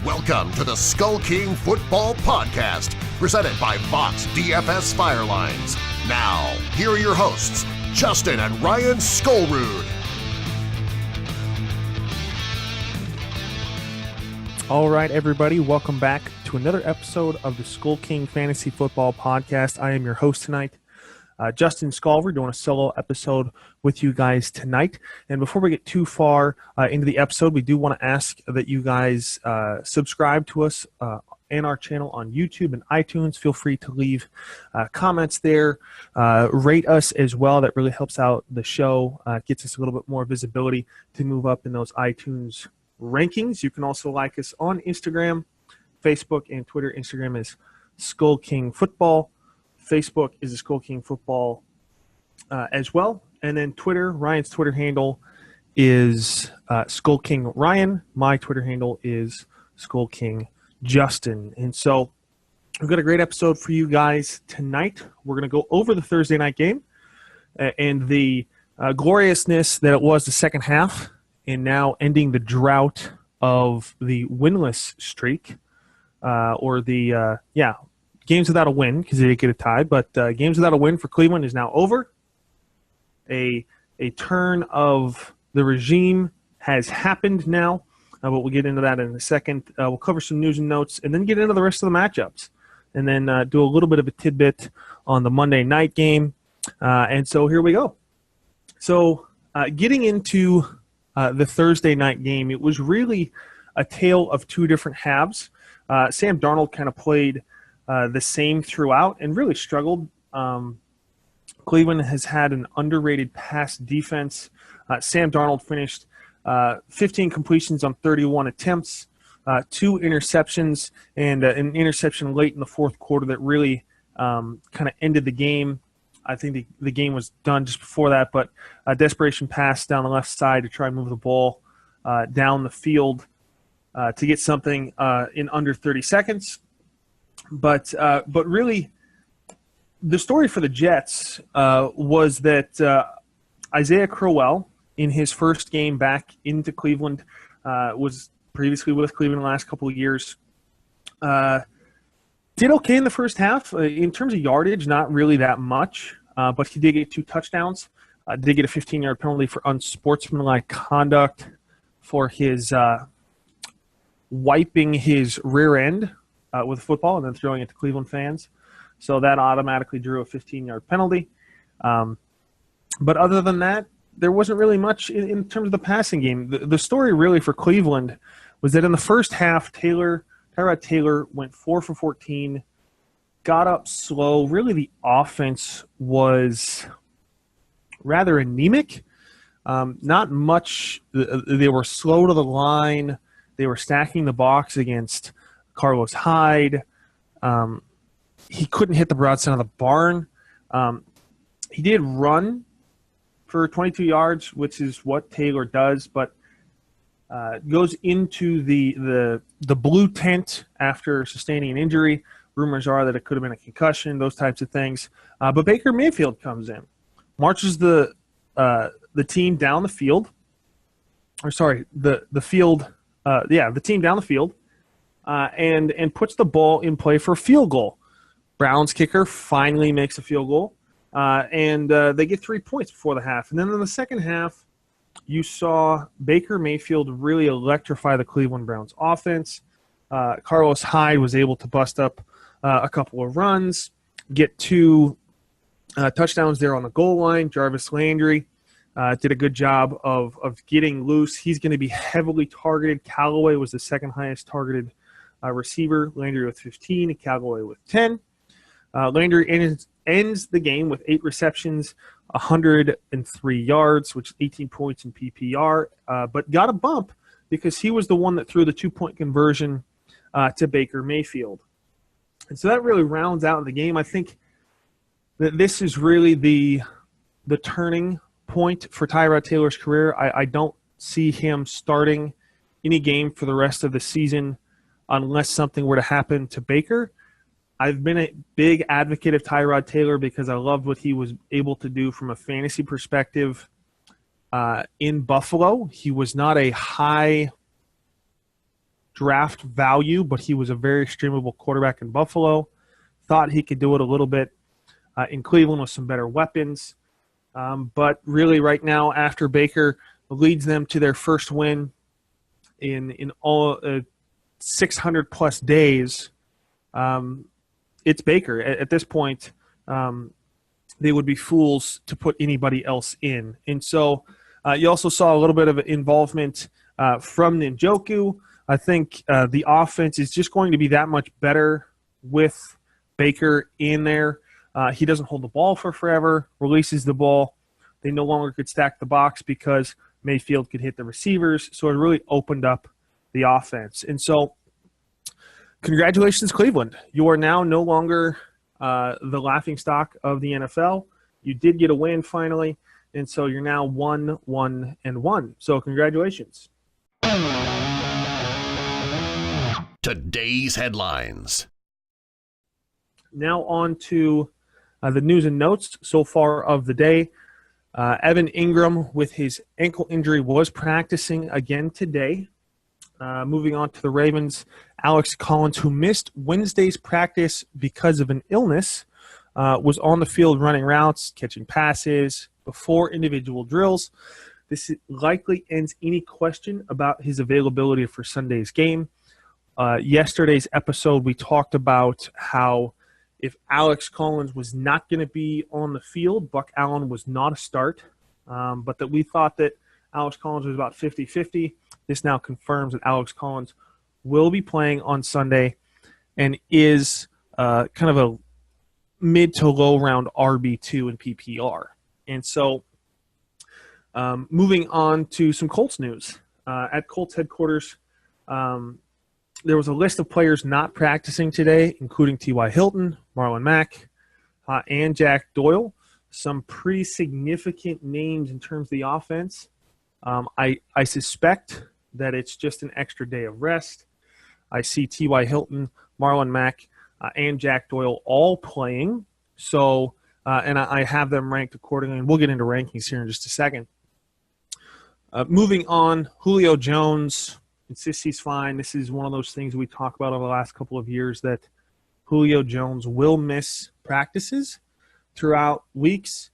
Welcome to the Skull King Football Podcast, presented by Fox DFS Firelines. Now, here are your hosts, Justin and Ryan Skullrood. All right, everybody, welcome back to another episode of the Skull King Fantasy Football Podcast. I am your host tonight, Justin Skullrood, doing a solo episode with you guys tonight. And before we get too far into the episode, we do want to ask that you guys subscribe to us and our channel on YouTube and iTunes. Feel free to leave comments there. Rate us as well. That really helps out the show, gets us a little bit more visibility to move up in those iTunes rankings. You can also like us on Instagram, Facebook, and Twitter. Instagram is Skull King Football. Facebook is the Skull King Football as well. And then Twitter, Ryan's Twitter handle is Skull King Ryan. My Twitter handle is Skull King Justin. And so we've got a great episode for you guys tonight. We're going to go over the Thursday night game and the gloriousness that it was the second half, and now ending the drought of the winless streak, games without a win, because they didn't get a tie, but games without a win for Cleveland is now over. A turn of the regime has happened now, but we'll get into that in a second. We'll cover some news and notes, and then get into the rest of the matchups, and then do a little bit of a tidbit on the Monday night game. And so here we go. So getting into the Thursday night game, it was really a tale of two different halves. Sam Darnold kind of played the same throughout and really struggled. Cleveland has had an underrated pass defense. Sam Darnold finished 15 completions on 31 attempts, 2 interceptions, and an interception late in the fourth quarter that really kind of ended the game. I think the game was done just before that, but a desperation pass down the left side to try and move the ball down the field to get something in under 30 seconds. But really, the story for the Jets was that Isaiah Crowell, in his first game back into Cleveland, was previously with Cleveland the last couple of years, did okay in the first half. In terms of yardage, not really that much, but he did get 2 touchdowns. Did get a 15-yard penalty for unsportsmanlike conduct for his wiping his rear end with a football and then throwing it to Cleveland fans. So that automatically drew a 15-yard penalty. But other than that, there wasn't really much in terms of the passing game. The story really for Cleveland was that in the first half, Tyrod Taylor went 4 for 14, got up slow. Really, the offense was rather anemic. Not much. They were slow to the line. They were stacking the box against Carlos Hyde. He couldn't hit the broadside of the barn. He did run for 22 yards, which is what Taylor does, but goes into the blue tent after sustaining an injury. Rumors are that it could have been a concussion, those types of things. But Baker Mayfield comes in, marches the team down the field. The team down the field, and puts the ball in play for a field goal. Browns kicker finally makes a field goal, and they get 3 points before the half. And then in the second half, you saw Baker Mayfield really electrify the Cleveland Browns offense. Carlos Hyde was able to bust up a couple of runs, get 2 touchdowns there on the goal line. Jarvis Landry did a good job of getting loose. He's going to be heavily targeted. Callaway was the second highest targeted receiver. Landry with 15 and Callaway with 10. Landry ends the game with 8 receptions, 103 yards, which is 18 points in PPR, but got a bump because he was the one that threw the 2-point conversion to Baker Mayfield. And so that really rounds out the game. I think that this is really the turning point for Tyrod Taylor's career. I don't see him starting any game for the rest of the season unless something were to happen to Baker. I've been a big advocate of Tyrod Taylor because I loved what he was able to do from a fantasy perspective in Buffalo. He was not a high draft value, but he was a very streamable quarterback in Buffalo. Thought he could do it a little bit in Cleveland with some better weapons. But really right now, after Baker leads them to their first win in all 600-plus days, it's Baker. At this point, they would be fools to put anybody else in. And so you also saw a little bit of involvement from Njoku. I think the offense is just going to be that much better with Baker in there. He doesn't hold the ball for forever, releases the ball. They no longer could stack the box because Mayfield could hit the receivers. So it really opened up the offense. And so congratulations, Cleveland. You are now no longer the laughingstock of the NFL. You did get a win finally, and so you're now 1-1-1. So congratulations. Today's headlines. Now on to the news and notes so far of the day. Evan Ingram, with his ankle injury, was practicing again today. Moving on to the Ravens, Alex Collins, who missed Wednesday's practice because of an illness, was on the field running routes, catching passes before individual drills. This likely ends any question about his availability for Sunday's game. Yesterday's episode, we talked about how if Alex Collins was not going to be on the field, Buck Allen was not a start, but that we thought that Alex Collins was about 50-50. This now confirms that Alex Collins will be playing on Sunday and is kind of a mid to low round RB2 in PPR. And so moving on to some Colts news. At Colts headquarters, there was a list of players not practicing today, including T.Y. Hilton, Marlon Mack, and Jack Doyle. Some pretty significant names in terms of the offense. I suspect that it's just an extra day of rest. I see T.Y. Hilton, Marlon Mack, and Jack Doyle all playing. So, and I have them ranked accordingly, and we'll get into rankings here in just a second. Moving on, Julio Jones insists he's fine. This is one of those things we talk about over the last couple of years, that Julio Jones will miss practices throughout weeks.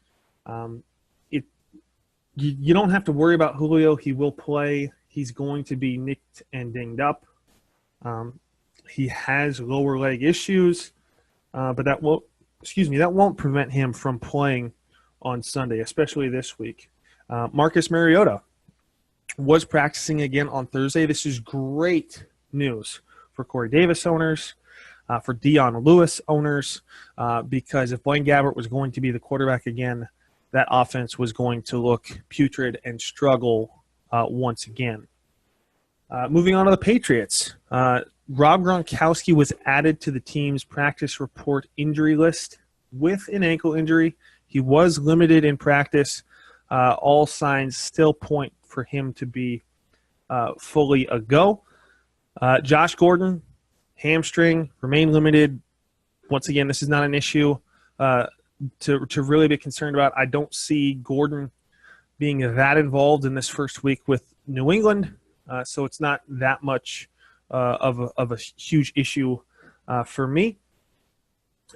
You don't have to worry about Julio. He will play. He's going to be nicked and dinged up. He has lower leg issues, but that won't prevent him from playing on Sunday, especially this week. Marcus Mariota was practicing again on Thursday. This is great news for Corey Davis owners, for Dion Lewis owners, because if Blaine Gabbert was going to be the quarterback again, that offense was going to look putrid and struggle once again. Moving on to the Patriots. Rob Gronkowski was added to the team's practice report injury list with an ankle injury. He was limited in practice. All signs still point for him to be fully a go. Josh Gordon, hamstring, remain limited. Once again, this is not an issue to really be concerned about. I don't see Gordon being that involved in this first week with New England, so it's not that much of a huge issue for me.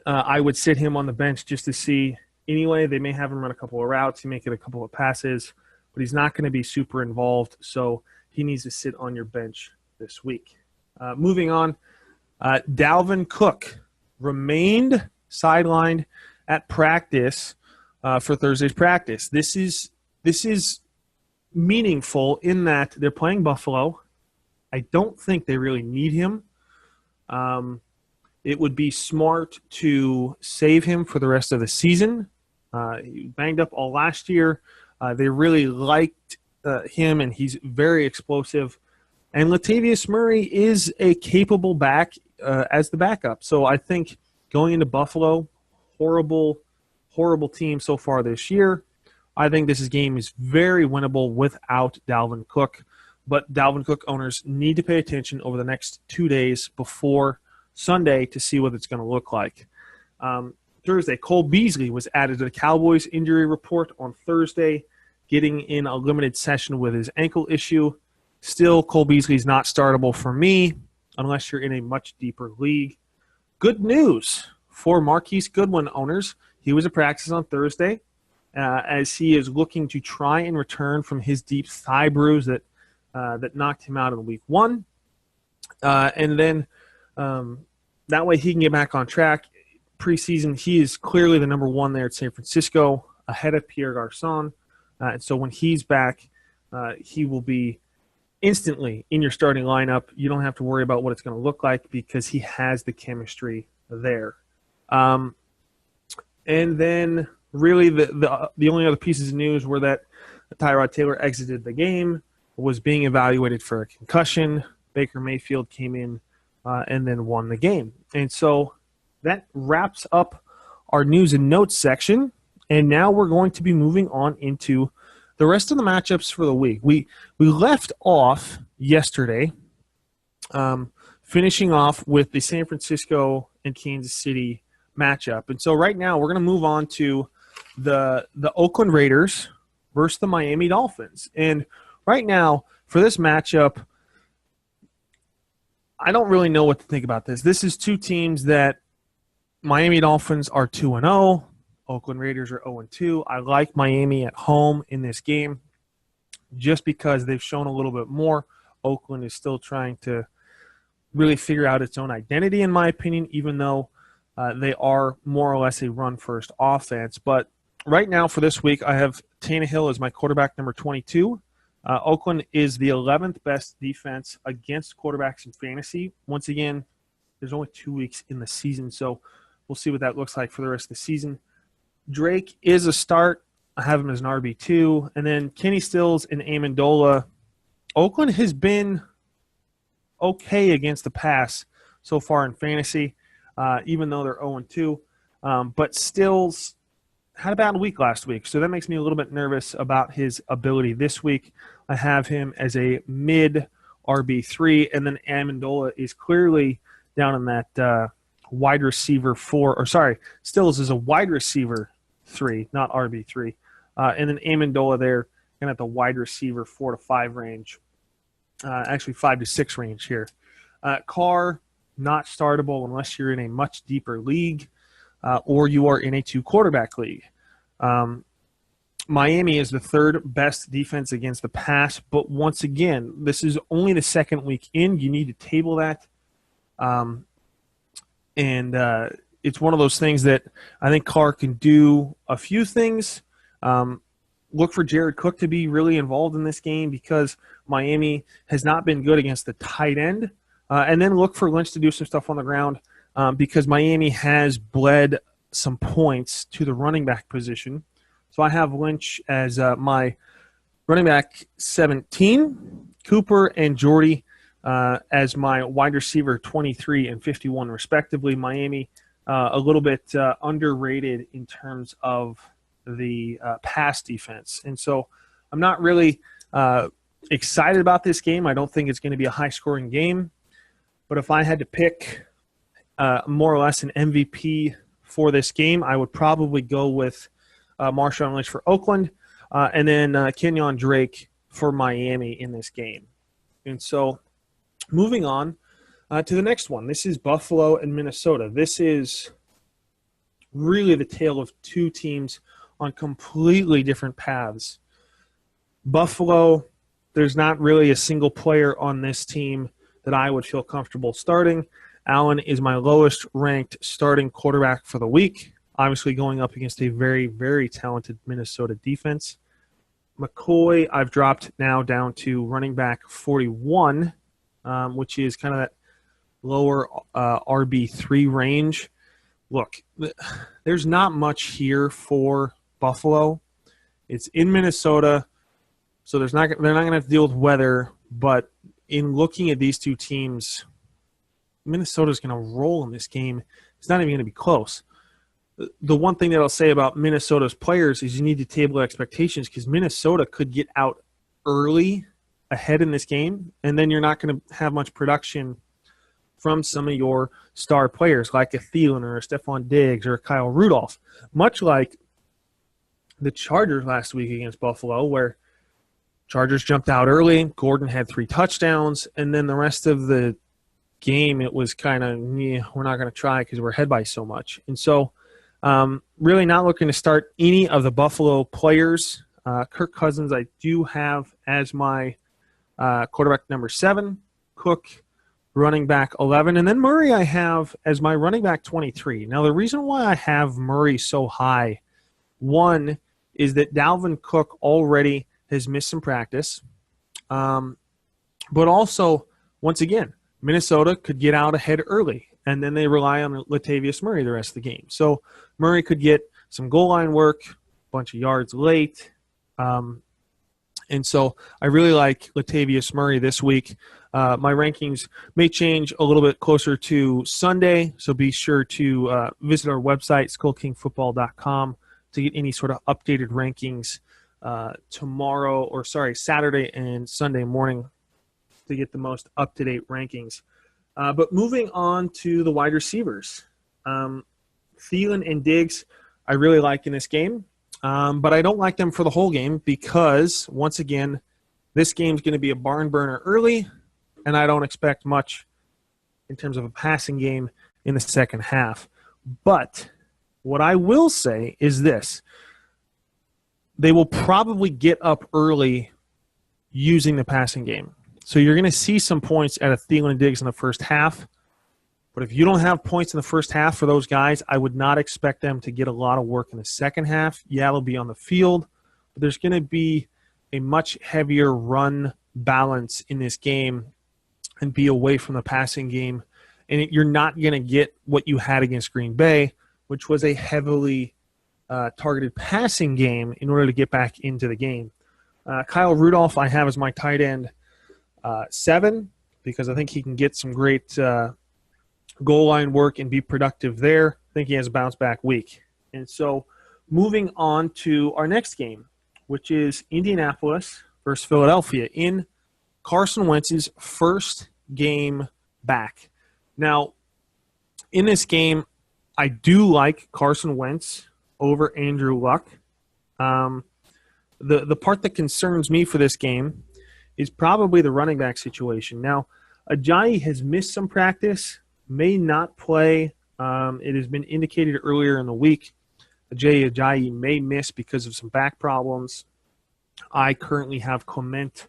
I would sit him on the bench just to see. Anyway, they may have him run a couple of routes. He may get a couple of passes, but he's not going to be super involved, so he needs to sit on your bench this week. Moving on, Dalvin Cook remained sidelined at practice for Thursday's practice. This is meaningful in that they're playing Buffalo. I don't think they really need him. It would be smart to save him for the rest of the season. He banged up all last year. They really liked him, and he's very explosive. And Latavius Murray is a capable back as the backup. So I think going into Buffalo, horrible team so far this year. I think this game is very winnable without Dalvin Cook. But Dalvin Cook owners need to pay attention over the next 2 days before Sunday to see what it's going to look like. Thursday, Cole Beasley was added to the Cowboys injury report on Thursday, getting in a limited session with his ankle issue. Still, Cole Beasley's not startable for me unless you're in a much deeper league. Good news for Marquise Goodwin owners. He was at practice on Thursday as he is looking to try and return from his deep thigh bruise that knocked him out in week 1. And then that way he can get back on track. Preseason, he is clearly the number 1 there at San Francisco, ahead of Pierre Garçon. And so when he's back, he will be instantly in your starting lineup. You don't have to worry about what it's going to look like because he has the chemistry there. And then really the only other pieces of news were that Tyrod Taylor exited the game, was being evaluated for a concussion. Baker Mayfield came in and then won the game. And so that wraps up our news and notes section. And now we're going to be moving on into the rest of the matchups for the week. We left off yesterday, finishing off with the San Francisco and Kansas City matchup. And so right now we're going to move on to the Oakland Raiders versus the Miami Dolphins. And right now for this matchup, I don't really know what to think about this. This is two teams that Miami Dolphins are 2-0. Oakland Raiders are 0-2. I like Miami at home in this game just because they've shown a little bit more. Oakland is still trying to really figure out its own identity, in my opinion, even though they are more or less a run-first offense. But right now for this week, I have Tannehill as my quarterback number 22. Oakland is the 11th best defense against quarterbacks in fantasy. Once again, there's only 2 weeks in the season, so we'll see what that looks like for the rest of the season. Drake is a start. I have him as an RB2. And then Kenny Stills and Amendola. Oakland has been okay against the pass so far in fantasy, even though they're 0-2. But Stills had a bad week last week, so that makes me a little bit nervous about his ability this week. I have him as a mid RB3, and then Amendola is clearly down in that wide receiver 4, or sorry, Stills is a wide receiver 3, not RB3. And then Amendola there, kind of at the wide receiver 4 to 5 range, actually 5 to 6 range here. Carr, not startable unless you're in a much deeper league or you are in a 2-quarterback league. Miami is the 3rd best defense against the pass, but once again, this is only the 2nd week in. You need to table that. And it's one of those things that I think Carr can do a few things. Look for Jared Cook to be really involved in this game because Miami has not been good against the tight end. And then look for Lynch to do some stuff on the ground because Miami has bled some points to the running back position. So I have Lynch as my running back 17, Cooper and Jordy as my wide receiver 23 and 51 respectively. Miami a little bit underrated in terms of the pass defense. And so I'm not really excited about this game. I don't think it's going to be a high-scoring game. But if I had to pick more or less an MVP for this game, I would probably go with Marshawn Lynch for Oakland and then Kenyon Drake for Miami in this game. And so moving on to the next one. This is Buffalo and Minnesota. This is really the tale of two teams on completely different paths. Buffalo, there's not really a single player on this team that I would feel comfortable starting. Allen is my lowest ranked starting quarterback for the week, obviously going up against a very, very talented Minnesota defense. McCoy, I've dropped now down to running back 41, which is kind of that lower RB3 range. Look, there's not much here for Buffalo. It's in Minnesota, so they're not going to have to deal with weather. But in looking at these two teams, Minnesota's going to roll in this game. It's not even going to be close. The one thing that I'll say about Minnesota's players is you need to table expectations because Minnesota could get out early ahead in this game, and then you're not going to have much production from some of your star players like a Thielen or a Stephon Diggs or a Kyle Rudolph, much like the Chargers last week against Buffalo, where Chargers jumped out early. Gordon had 3 touchdowns. And then the rest of the game, it was kind of, we're not going to try because we're ahead by so much. And so really not looking to start any of the Buffalo players. Kirk Cousins I do have as my quarterback number 7. Cook running back 11. And then Murray I have as my running back 23. Now the reason why I have Murray so high, one, is that Dalvin Cook already has missed some practice. But also, once again, Minnesota could get out ahead early, and then they rely on Latavius Murray the rest of the game. So Murray could get some goal line work, a bunch of yards late. And so I really like Latavius Murray this week. My rankings may change a little bit closer to Sunday, so be sure to visit our website, skullkingfootball.com, to get any sort of updated rankings Saturday and Sunday morning to get the most up-to-date rankings. But moving on to the wide receivers. Thielen and Diggs I really like in this game, but I don't like them for the whole game because, once again, this game's going to be a barn burner early, and I don't expect much in terms of a passing game in the second half. But what I will say is this. They will probably get up early using the passing game. So you're going to see some points out of Thielen and Diggs in the first half. But if you don't have points in the first half for those guys, I would not expect them to get a lot of work in the second half. Yeah, they'll be on the field, but there's going to be a much heavier run balance in this game and be away from the passing game. And you're not going to get what you had against Green Bay, which was a heavily targeted passing game in order to get back into the game. Kyle Rudolph I have as my tight end 7 because I think he can get some great goal line work and be productive there. I think he has a bounce-back week. And so moving on to our next game, which is Indianapolis versus Philadelphia in Carson Wentz's first game back. Now, in this game, I do like Carson Wentz over Andrew Luck. The part that concerns me for this game is probably the running back situation. Now, Ajayi has missed some practice, may not play. It has been indicated earlier in the week Ajayi may miss because of some back problems. I currently have Clement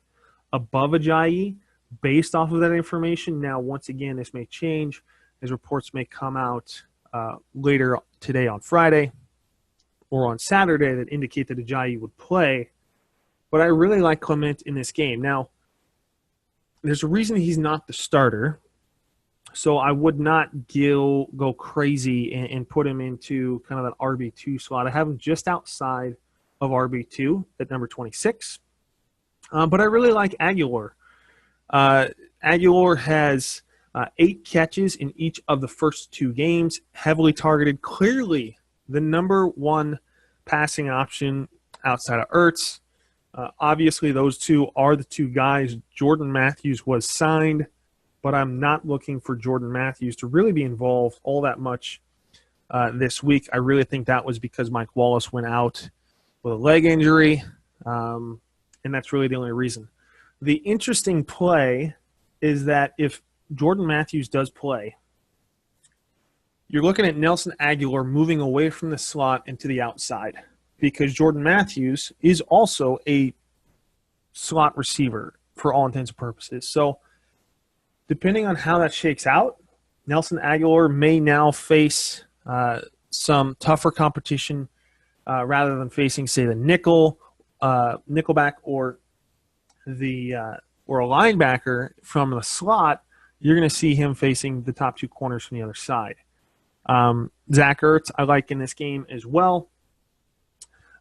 above Ajayi based off of that information. Now, once again, this may change as reports may come out later today on Friday or on Saturday that indicate that Ajayi would play. But I really like Clement in this game. Now, there's a reason he's not the starter, so I would not go crazy and put him into kind of that RB2 slot. I have him just outside of RB2 at number 26. But I really like Aguilar. Aguilar has 8 catches in each of the first 2 games, heavily targeted, clearly the number 1 passing option outside of Ertz. Obviously, those 2 are the 2 guys. Jordan Matthews was signed, but I'm not looking for Jordan Matthews to really be involved all that much this week. I really think that was because Mike Wallace went out with a leg injury, and that's really the only reason. The interesting play is that if Jordan Matthews does play, you're looking at Nelson Aguilar moving away from the slot and to the outside because Jordan Matthews is also a slot receiver for all intents and purposes. So depending on how that shakes out, Nelson Aguilar may now face some tougher competition rather than facing, say, the nickelback or a linebacker from the slot. You're going to see him facing the top 2 corners from the other side. Zach Ertz I like in this game as well.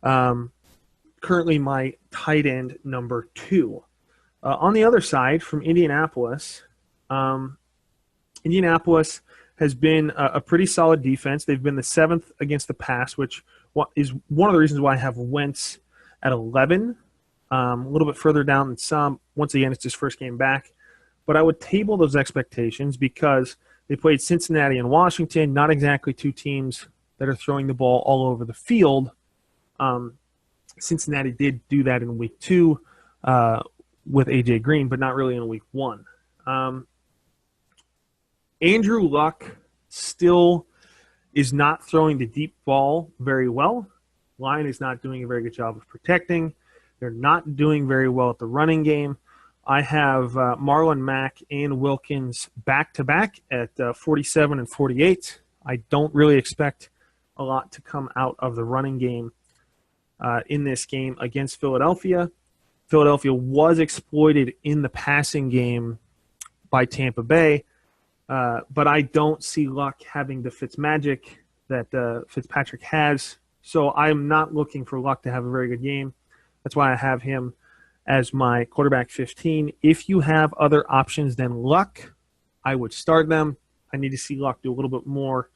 Currently my tight end number 2. On the other side from Indianapolis, Indianapolis has been a pretty solid defense. They've been the 7th against the pass, which is one of the reasons why I have Wentz at 11, a little bit further down than some. Once again, it's his first game back. But I would table those expectations because they played Cincinnati and Washington, not exactly 2 teams that are throwing the ball all over the field. Cincinnati did do that in week 2. with A.J. Green, but not really in week 1. Andrew Luck still is not throwing the deep ball very well. Line is not doing a very good job of protecting. They're not doing very well at the running game. I have Marlon Mack and Wilkins back-to-back at 47 and 48. I don't really expect a lot to come out of the running game in this game against Philadelphia. Philadelphia was exploited in the passing game by Tampa Bay, but I don't see Luck having the Fitzmagic that Fitzpatrick has. So I'm not looking for Luck to have a very good game. That's why I have him as my quarterback 15. If you have other options than Luck, I would start them. I need to see Luck do a little bit more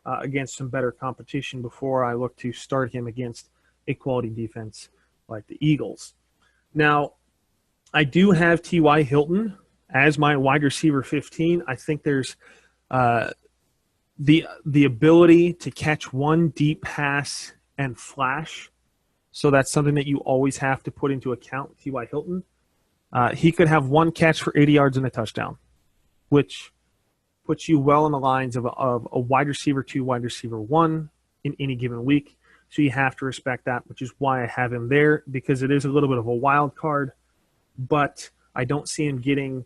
against some better competition before I look to start him against a quality defense like the Eagles. Now, I do have T.Y. Hilton as my wide receiver 15. I think there's the ability to catch one deep pass and flash. So that's something that you always have to put into account with T.Y. Hilton. He could have one catch for 80 yards and a touchdown, which puts you well in the lines of a wide receiver 2, wide receiver 1 in any given week. So you have to respect that, which is why I have him there, because it is a little bit of a wild card. But I don't see him getting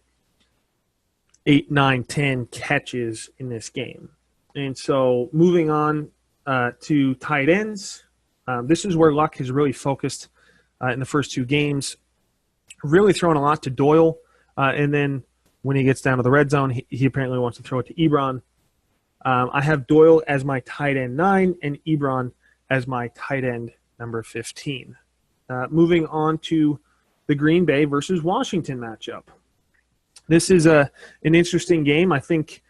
8, 9, 10 catches in this game. And so moving on to tight ends, this is where Luck has really focused in the first 2 games, really throwing a lot to Doyle. And then when he gets down to the red zone, he apparently wants to throw it to Ebron. I have Doyle as my tight end 9 and Ebron as my tight end number 15. Moving on to the Green Bay versus Washington matchup. This is an interesting game. I think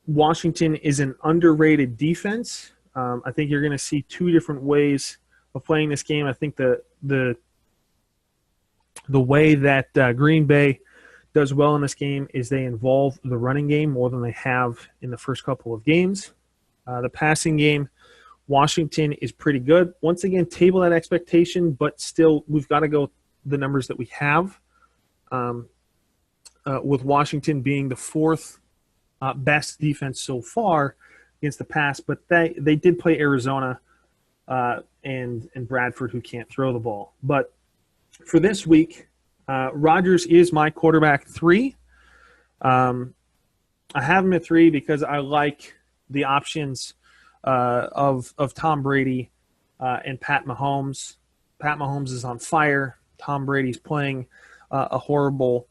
Washington is an underrated defense. I think you're going to see 2 different ways of playing this game. I think the way that Green Bay does well in this game is they involve the running game more than they have in the first couple of games. The passing game, Washington is pretty good. Once again, table that expectation, but still we've got to go the numbers that we have, with Washington being the 4th best defense so far against the pass, but they did play Arizona and Bradford, who can't throw the ball. But for this week, Rodgers is my quarterback 3. I have him at 3 because I like the options of Tom Brady and Pat Mahomes. Pat Mahomes is on fire. Tom Brady's playing a horrible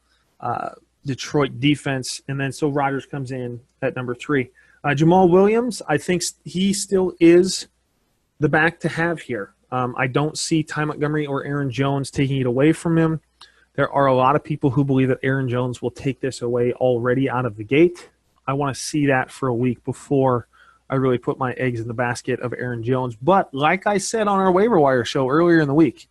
Detroit defense, and then so Rodgers comes in at number 3. Jamal Williams, I think he still is the back to have here. I don't see Ty Montgomery or Aaron Jones taking it away from him. There are a lot of people who believe that Aaron Jones will take this away already out of the gate. I want to see that for a week before I really put my eggs in the basket of Aaron Jones. But like I said on our waiver wire show earlier in the week,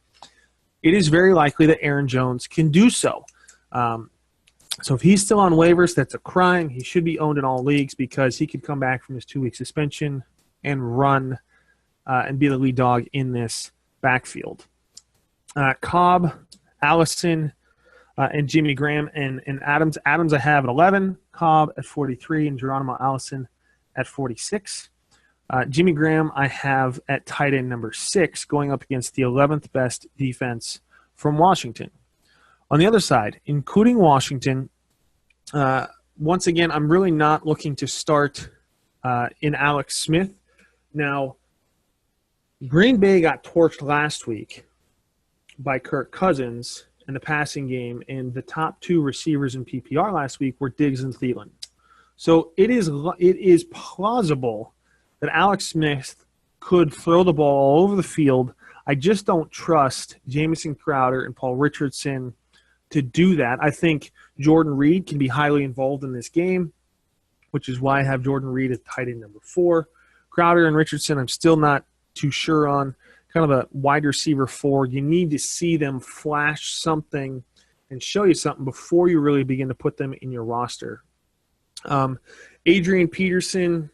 it is very likely that Aaron Jones can do so. So if he's still on waivers, that's a crime. He should be owned in all leagues because he could come back from his 2-week suspension and run and be the lead dog in this backfield. Cobb, Allison, and Jimmy Graham and Adams. Adams I have at 11, Cobb at 43, and Geronimo Allison at 46. Jimmy Graham I have at tight end number 6, going up against the 11th best defense from Washington. On the other side, including Washington, once again, I'm really not looking to start in Alex Smith. Now, Green Bay got torched last week by Kirk Cousins in the passing game, and the top 2 receivers in PPR last week were Diggs and Thielen. So it is plausible that Alex Smith could throw the ball all over the field. I just don't trust Jamison Crowder and Paul Richardson to do that. I think Jordan Reed can be highly involved in this game, which is why I have Jordan Reed at tight end number 4. Crowder and Richardson I'm still not too sure on. Kind of a wide receiver 4. You need to see them flash something and show you something before you really begin to put them in your roster. Adrian Peterson,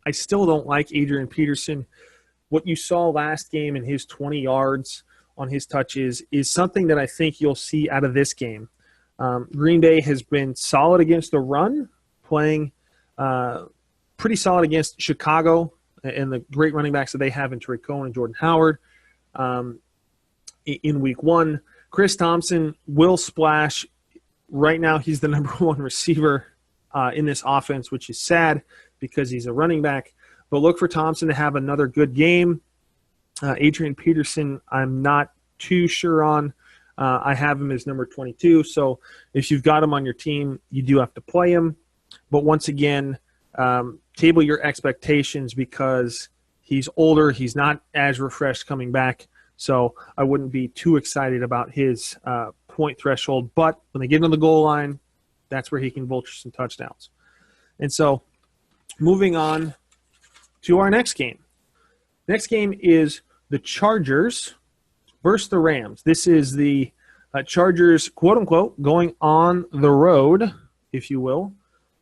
I still don't like Adrian Peterson. What you saw last game in his 20 yards on his touches is something that I think you'll see out of this game. Green Bay has been solid against the run, playing pretty solid against Chicago and the great running backs that they have in Tariq Cohen and Jordan Howard in week one. Chris Thompson will splash. Right now, he's the number one receiver in this offense, which is sad because he's a running back. But look for Thompson to have another good game. Adrian Peterson, I'm not too sure on. I have him as number 22, so if you've got him on your team, you do have to play him. But once again, table your expectations because he's older. He's not as refreshed coming back, so I wouldn't be too excited about his point threshold. But when they get on the goal line, that's where he can vulture some touchdowns. And so moving on to our next game. Next game is the Chargers versus the Rams. This is the Chargers, quote-unquote, going on the road, if you will,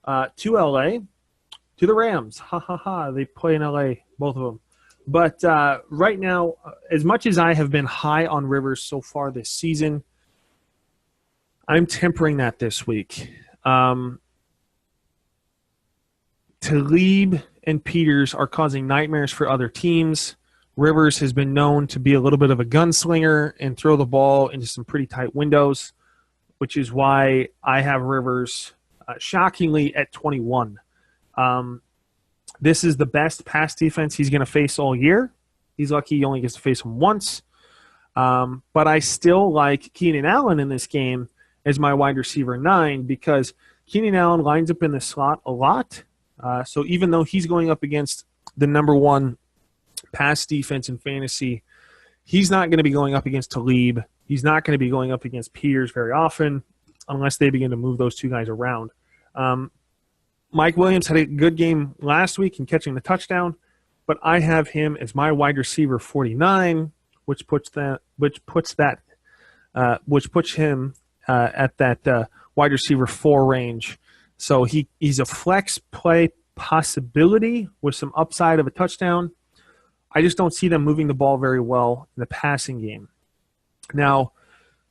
to L.A., to the Rams. Ha, ha, ha. They play in L.A., both of them. But right now, as much as I have been high on Rivers so far this season, I'm tempering that this week. Talib and Peters are causing nightmares for other teams. Rivers has been known to be a little bit of a gunslinger and throw the ball into some pretty tight windows, which is why I have Rivers shockingly at 21. This is the best pass defense he's going to face all year. He's lucky he only gets to face them once. But I still like Keenan Allen in this game as my wide receiver 9 because Keenan Allen lines up in the slot a lot. So even though he's going up against the number one pass defense in fantasy, he's not going to be going up against Talib. He's not going to be going up against Peters very often unless they begin to move those two guys around. Mike Williams had a good game last week in catching the touchdown, but I have him as my wide receiver 49, which puts him at that wide receiver 4 range. So he's a flex play possibility with some upside of a touchdown. I just don't see them moving the ball very well in the passing game. Now,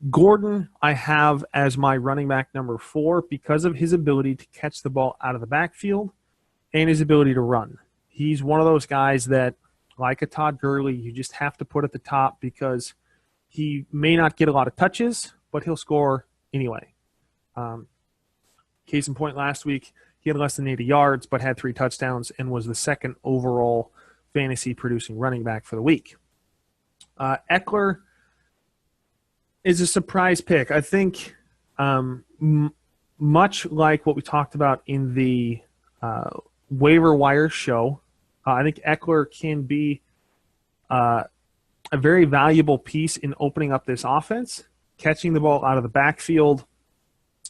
Gordon I have as my running back number 4 because of his ability to catch the ball out of the backfield and his ability to run. He's one of those guys that, like a Todd Gurley, you just have to put at the top because he may not get a lot of touches, but he'll score anyway. Case in point, last week, he had less than 80 yards but had 3 touchdowns and was the second overall fantasy-producing running back for the week. Eckler is a surprise pick. I think much like what we talked about in the waiver wire show, I think Eckler can be a very valuable piece in opening up this offense, catching the ball out of the backfield.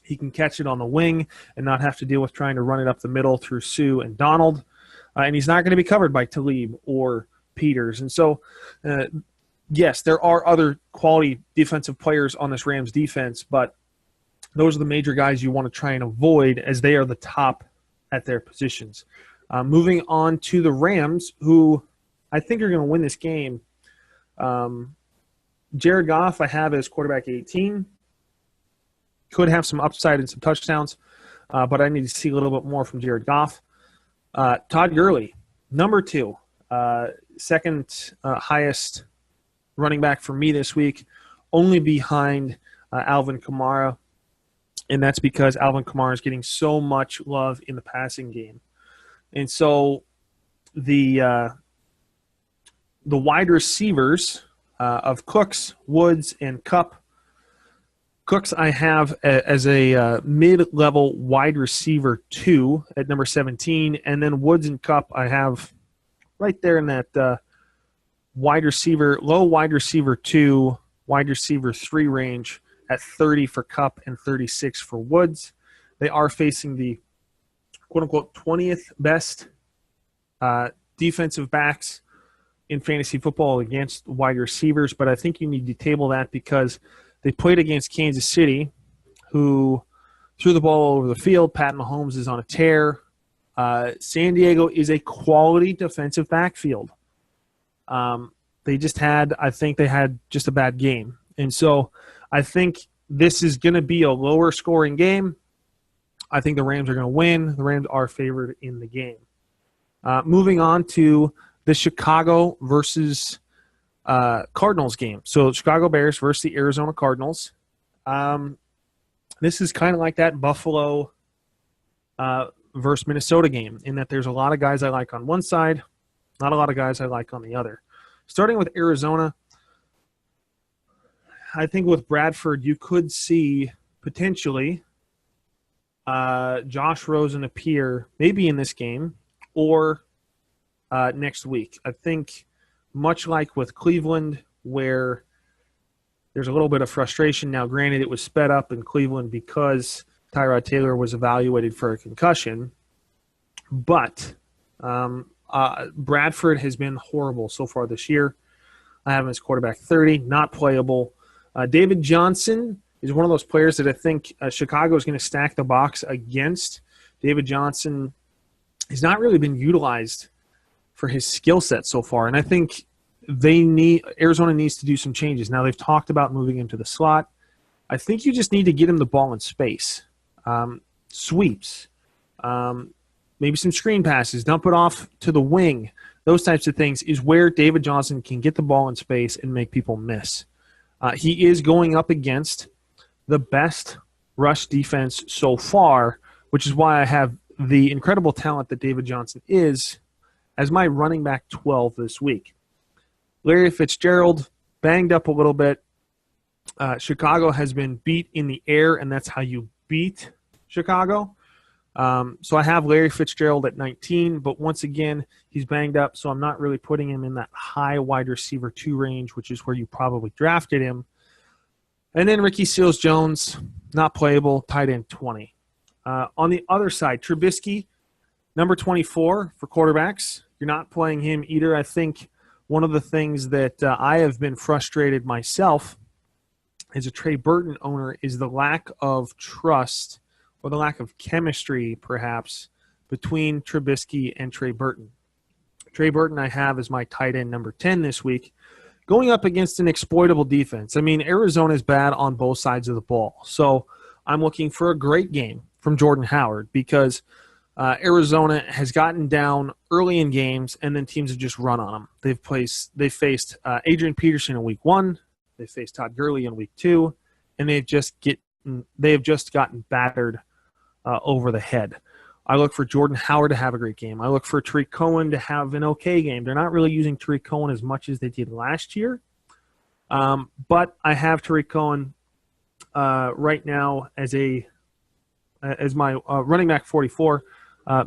He can catch it on the wing and not have to deal with trying to run it up the middle through Sue and Donald. And he's not going to be covered by Talib or Peters. And so, yes, there are other quality defensive players on this Rams defense, but those are the major guys you want to try and avoid as they are the top at their positions. Moving on to the Rams, who I think are going to win this game. Jared Goff I have as quarterback 18. Could have some upside and some touchdowns, but I need to see a little bit more from Jared Goff. Todd Gurley, number 2, second highest running back for me this week, only behind Alvin Kamara, and that's because Alvin Kamara is getting so much love in the passing game. And so the wide receivers of Cooks, Woods, and Kupp. Cooks I have as a mid-level wide receiver 2 at number 17, and then Woods and Kupp I have right there in that low wide receiver 2, wide receiver 3 range at 30 for Kupp and 36 for Woods. They are facing the quote-unquote 20th best defensive backs in fantasy football against wide receivers, but I think you need to table that because they played against Kansas City, who threw the ball all over the field. Pat Mahomes is on a tear. San Diego is a quality defensive backfield. I think they had just a bad game. And so I think this is going to be a lower scoring game. I think the Rams are going to win. The Rams are favored in the game. Moving on to the Chicago versus Cardinals game. So Chicago Bears versus the Arizona Cardinals. This is kind of like that Buffalo versus Minnesota game in that there's a lot of guys I like on one side, not a lot of guys I like on the other. Starting with Arizona, I think with Bradford, you could see potentially Josh Rosen appear maybe in this game or next week. I think much like with Cleveland, where there's a little bit of frustration. Now, granted, it was sped up in Cleveland because Tyrod Taylor was evaluated for a concussion, but Bradford has been horrible so far this year. I have him as quarterback 30, not playable. David Johnson is one of those players that I think Chicago is going to stack the box against. David Johnson has not really been utilized for his skill set so far, and I think Arizona needs to do some changes. Now, they've talked about moving him to the slot. I think you just need to get him the ball in space. Sweeps, maybe some screen passes, dump it off to the wing. Those types of things is where David Johnson can get the ball in space and make people miss. He is going up against the best rush defense so far, which is why I have the incredible talent that David Johnson is as my running back 12 this week. Larry Fitzgerald banged up a little bit. Chicago has been beat in the air, and that's how you beat Chicago. So I have Larry Fitzgerald at 19, but once again, he's banged up, so I'm not really putting him in that high wide receiver 2 range, which is where you probably drafted him. And then Ricky Seals-Jones, not playable, tight end 20. On the other side, Trubisky, number 24 for quarterbacks. You're not playing him either. I think one of the things that I have been frustrated myself as a Trey Burton owner is the lack of trust or the lack of chemistry, perhaps, between Trubisky and Trey Burton. Trey Burton I have as my tight end number 10 this week, going up against an exploitable defense. I mean, Arizona is bad on both sides of the ball. So I'm looking for a great game from Jordan Howard because Arizona has gotten down early in games and then teams have just run on them. They faced Adrian Peterson in week 1. They faced Todd Gurley in week 2, and they have just gotten battered over the head. I look for Jordan Howard to have a great game. I look for Tariq Cohen to have an okay game. They're not really using Tariq Cohen as much as they did last year, but I have Tariq Cohen right now as my running back 44,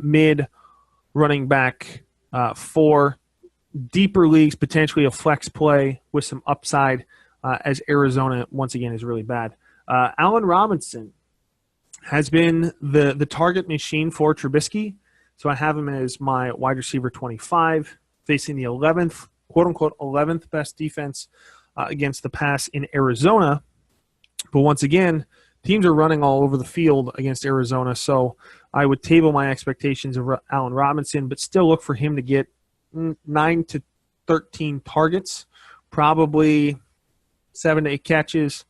mid running back 4, deeper leagues, potentially a flex play with some upside as Arizona, once again, is really bad. Allen Robinson has been the target machine for Trubisky, so I have him as my wide receiver 25, facing the 11th, quote-unquote 11th best defense against the pass in Arizona. But once again, teams are running all over the field against Arizona, so I would table my expectations of Allen Robinson, but still look for him to get 9 to 13 targets, probably 7 to 8 catches,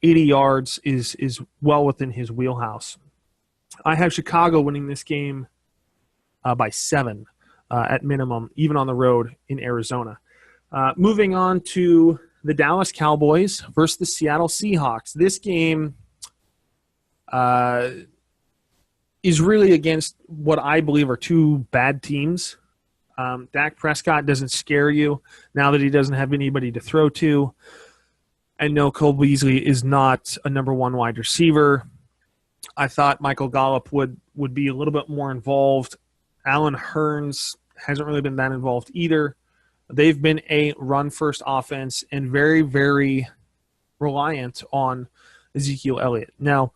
80 yards is well within his wheelhouse. I have Chicago winning this game by 7 at minimum, even on the road in Arizona. Moving on to the Dallas Cowboys versus the Seattle Seahawks. This game is really against what I believe are 2 bad teams. Dak Prescott doesn't scare you now that he doesn't have anybody to throw to. And no, Cole Beasley is not a number 1 wide receiver. I thought Michael Gallup would be a little bit more involved. Allen Hurns hasn't really been that involved either. They've been a run-first offense and very, very reliant on Ezekiel Elliott. Now,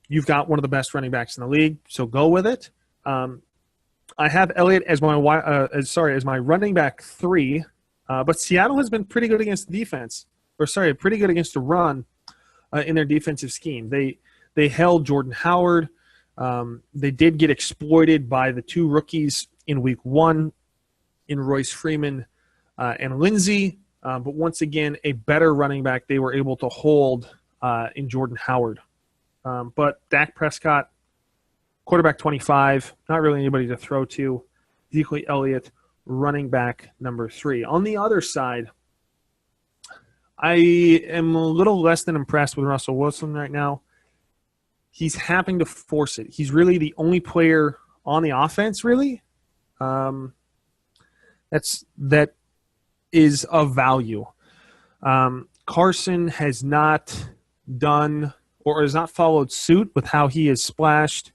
you've got one of the best running backs in the league, so go with it. I have Elliott as my running back 3, but Seattle has been pretty good against the defense. Pretty good against the run in their defensive scheme. They held Jordan Howard. They did get exploited by the 2 rookies in week 1 in Royce Freeman and Lindsey. But once again, a better running back they were able to hold in Jordan Howard. But Dak Prescott, quarterback 25, not really anybody to throw to. Zeke Elliott, running back number 3. On the other side, I am a little less than impressed with Russell Wilson right now. He's having to force it. He's really the only player on the offense, really, that is of value. Carson has not done or has not followed suit with how he has splashed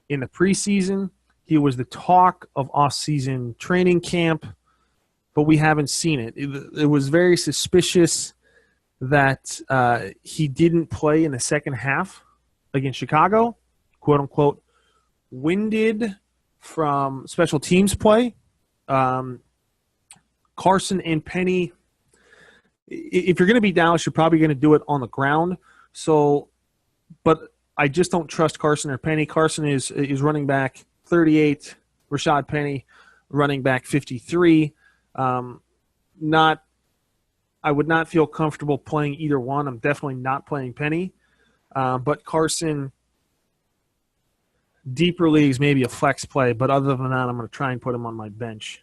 in the preseason. He was the talk of off-season training camp, but we haven't seen it. It was very suspicious that he didn't play in the second half against Chicago, quote-unquote, winded from special teams play. Carson and Penny, if you're going to beat Dallas, you're probably going to do it on the ground. So, but I just don't trust Carson or Penny. Carson is running back 38, Rashad Penny running back 53. I would not feel comfortable playing either one. I'm definitely not playing Penny. But Carson, deeper leagues, maybe a flex play. But other than that, I'm going to try and put him on my bench.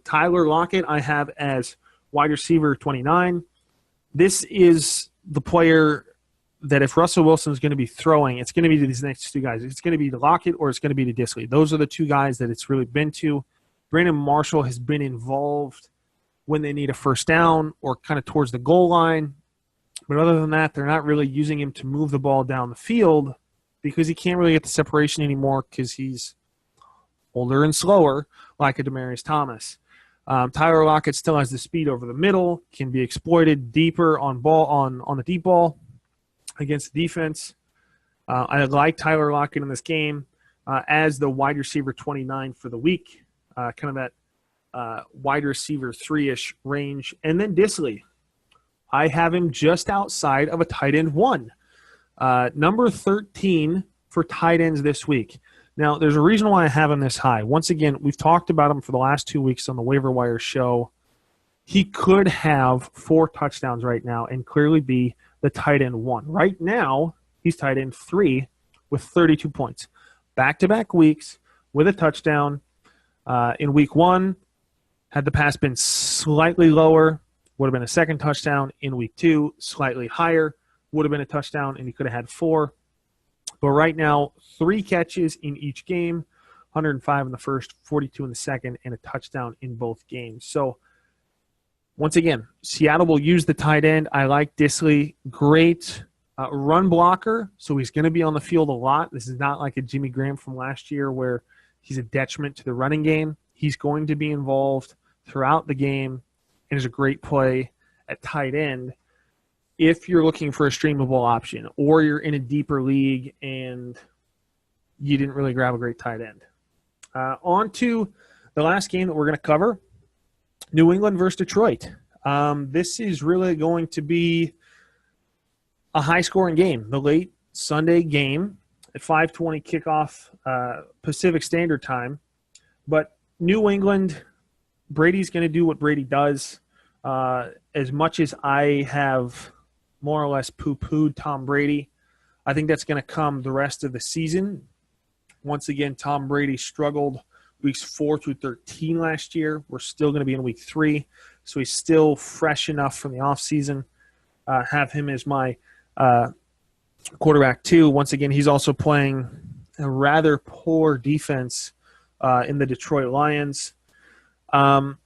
Tyler Lockett I have as wide receiver 29. This is the player that if Russell Wilson is going to be throwing, it's going to be to these next two guys. It's going to be to Lockett or it's going to be to Disley. Those are the two guys that it's really been to. Brandon Marshall has been involved when they need a first down or kind of towards the goal line. But other than that, they're not really using him to move the ball down the field because he can't really get the separation anymore because he's older and slower, like a Demaryius Thomas. Tyler Lockett still has the speed over the middle, can be exploited deeper on the deep ball against the defense. I like Tyler Lockett in this game as the wide receiver 29 for the week, kind of that wide receiver 3-ish range. And then Disley, I have him just outside of a tight end 1. Number 13 for tight ends this week. Now, there's a reason why I have him this high. Once again, we've talked about him for the last 2 weeks on the waiver wire show. He could have 4 touchdowns right now and clearly be the tight end 1. Right now, he's tight end 3 with 32 points. Back-to-back weeks with a touchdown. In week 1, had the pass been slightly lower, would have been a second touchdown. In week 2, slightly higher, would have been a touchdown, and he could have had 4. But right now, 3 catches in each game, 105 in the first, 42 in the second, and a touchdown in both games. So, once again, Seattle will use the tight end. I like Disley. Great run blocker, so he's going to be on the field a lot. This is not like a Jimmy Graham from last year where he's a detriment to the running game. He's going to be involved throughout the game and is a great play at tight end if you're looking for a streamable option or you're in a deeper league and you didn't really grab a great tight end. On to the last game that we're going to cover, New England versus Detroit. This is really going to be a high-scoring game, the late Sunday game at 5:20 kickoff Pacific Standard Time. But New England, Brady's going to do what Brady does. As much as I have more or less poo-pooed Tom Brady, I think that's going to come the rest of the season. Once again, Tom Brady struggled weeks 4 through 13 last year. We're still going to be in week 3, so he's still fresh enough from the offseason. Have him as my quarterback 2. Once again, he's also playing a rather poor defense in the Detroit Lions. The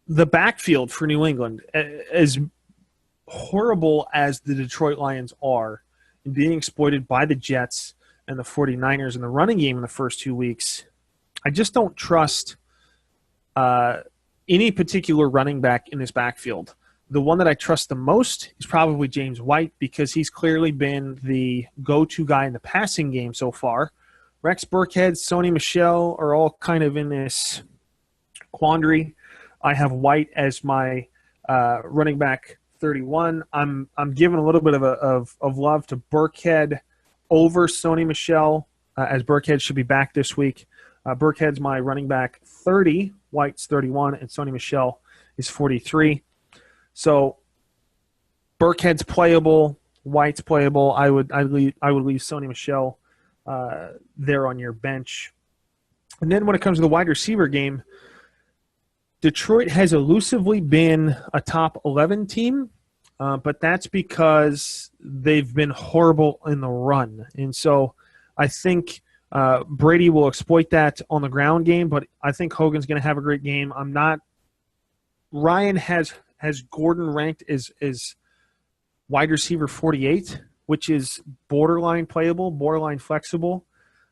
backfield for New England, as horrible as the Detroit Lions are in being exploited by the Jets and the 49ers in the running game in the first 2 weeks, I just don't trust any particular running back in this backfield. The one that I trust the most is probably James White because he's clearly been the go-to guy in the passing game so far. Rex Burkhead, Sony Michel are all kind of in this quandary. I have White as my running back 31. I'm giving a little bit of love to Burkhead over Sony Michel, as Burkhead should be back this week. Burkhead's my running back 30, White's 31, and Sony Michel is 43. So Burkhead's playable, White's playable. I would leave Sony Michel there on your bench. And then when it comes to the wide receiver game, Detroit has elusively been a top 11 team, but that's because they've been horrible in the run. And so I think Brady will exploit that on the ground game, but I think Hogan's going to have a great game. Ryan has Gordon ranked as wide receiver 48, which is borderline playable, borderline flexible.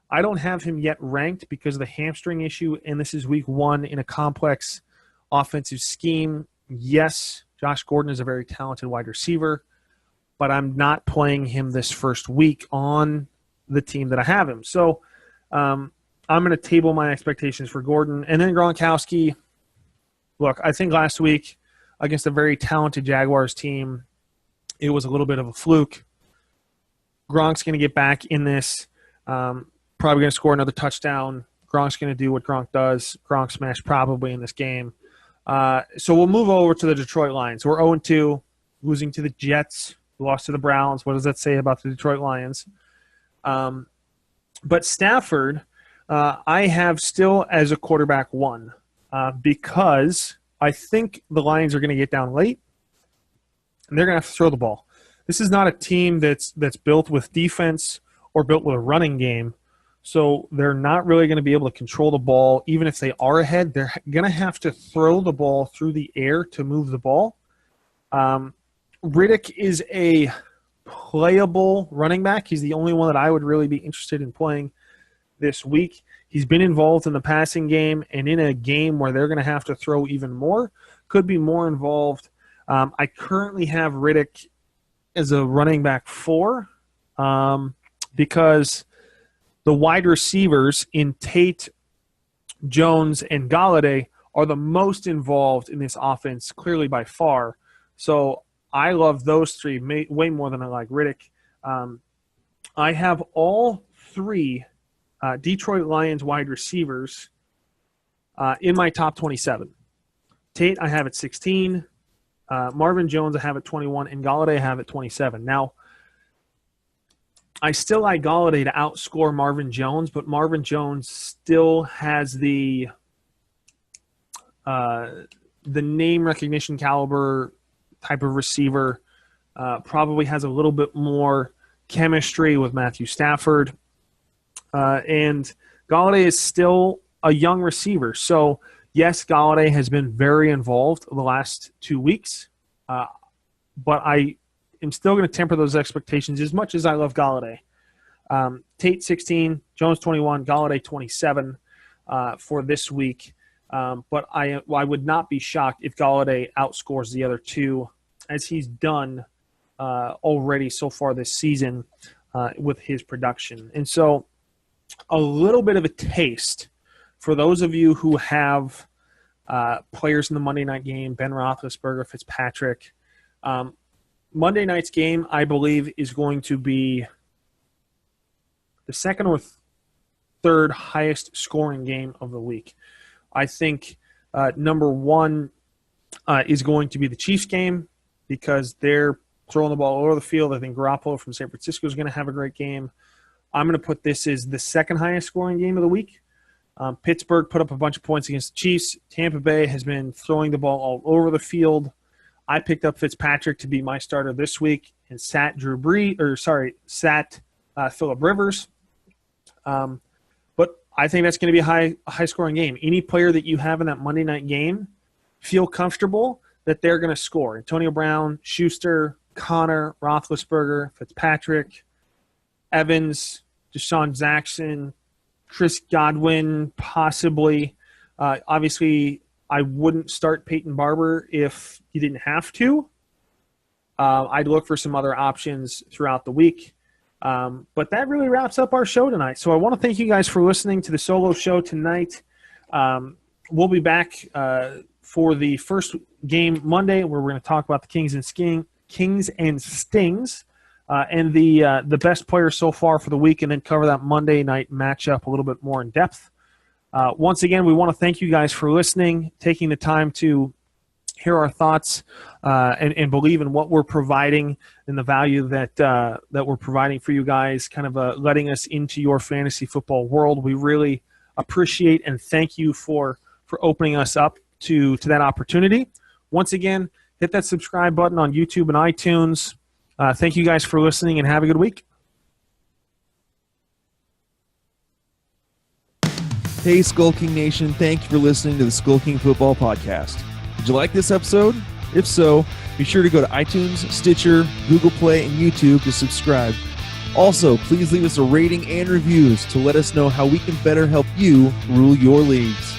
I don't have him yet ranked because of the hamstring issue, and this is week 1 in a complex offensive scheme. Yes, Josh Gordon is a very talented wide receiver, but I'm not playing him this first week on the team that I have him. So I'm going to table my expectations for Gordon. And then Gronkowski, look, I think last week against a very talented Jaguars team, it was a little bit of a fluke. Gronk's going to get back in this, probably going to score another touchdown. Gronk's going to do what Gronk does. Gronk smash probably in this game. So we'll move over to the Detroit Lions. We're 0-2, losing to the Jets, lost to the Browns. What does that say about the Detroit Lions? But Stafford, I have still as a quarterback 1 because I think the Lions are going to get down late, and they're going to have to throw the ball. This is not a team that's built with defense or built with a running game, so they're not really going to be able to control the ball. Even if they are ahead, they're going to have to throw the ball through the air to move the ball. Riddick is a playable running back. He's the only one that I would really be interested in playing this week. He's been involved in the passing game, and in a game where they're going to have to throw even more, could be more involved. I currently have Riddick as a running back 4 because the wide receivers in Tate, Jones, and Galladay are the most involved in this offense, clearly by far. So I love those 3 way more than I like Riddick. I have all 3 Detroit Lions wide receivers in my top 27. Tate I have at 16. Marvin Jones I have at 21. And Galladay I have at 27. Now, I still like Galladay to outscore Marvin Jones, but Marvin Jones still has the name recognition caliber type of receiver, probably has a little bit more chemistry with Matthew Stafford. And Galladay is still a young receiver. So, yes, Galladay has been very involved the last 2 weeks, but I am still going to temper those expectations as much as I love Galladay. Tate 16, Jones 21, Galladay 27 for this week. But I would not be shocked if Galladay outscores the other 2, as he's done already so far this season with his production. And so a little bit of a taste for those of you who have players in the Monday night game, Ben Roethlisberger, Fitzpatrick. Monday night's game, I believe, is going to be the second or third highest scoring game of the week. I think number 1 is going to be the Chiefs game because they're throwing the ball all over the field. I think Garoppolo from San Francisco is going to have a great game. I'm going to put this as the second highest scoring game of the week. Pittsburgh put up a bunch of points against the Chiefs. Tampa Bay has been throwing the ball all over the field. I picked up Fitzpatrick to be my starter this week and sat Phillip Rivers. But I think that's going to be a high scoring game. Any player that you have in that Monday night game, feel comfortable that they're going to score. Antonio Brown, Schuster, Connor, Roethlisberger, Fitzpatrick, Evans, Deshaun Jackson, Chris Godwin, possibly. Obviously, I wouldn't start Peyton Barber if you didn't have to. I'd look for some other options throughout the week. But that really wraps up our show tonight. So I want to thank you guys for listening to the solo show tonight. We'll be back for the first game Monday, where we're going to talk about the Kings and Stings. And the best players so far for the week, and then cover that Monday night matchup a little bit more in depth. Once again, we want to thank you guys for listening, taking the time to hear our thoughts, and believe in what we're providing and the value that we're providing for you guys, kind of letting us into your fantasy football world. We really appreciate and thank you for opening us up to that opportunity. Once again, hit that subscribe button on YouTube and iTunes. Thank you guys for listening, and have a good week. Hey, Skull King Nation, thank you for listening to the Skull King Football Podcast. Did you like this episode? If so, be sure to go to iTunes, Stitcher, Google Play, and YouTube to subscribe. Also, please leave us a rating and reviews to let us know how we can better help you rule your leagues.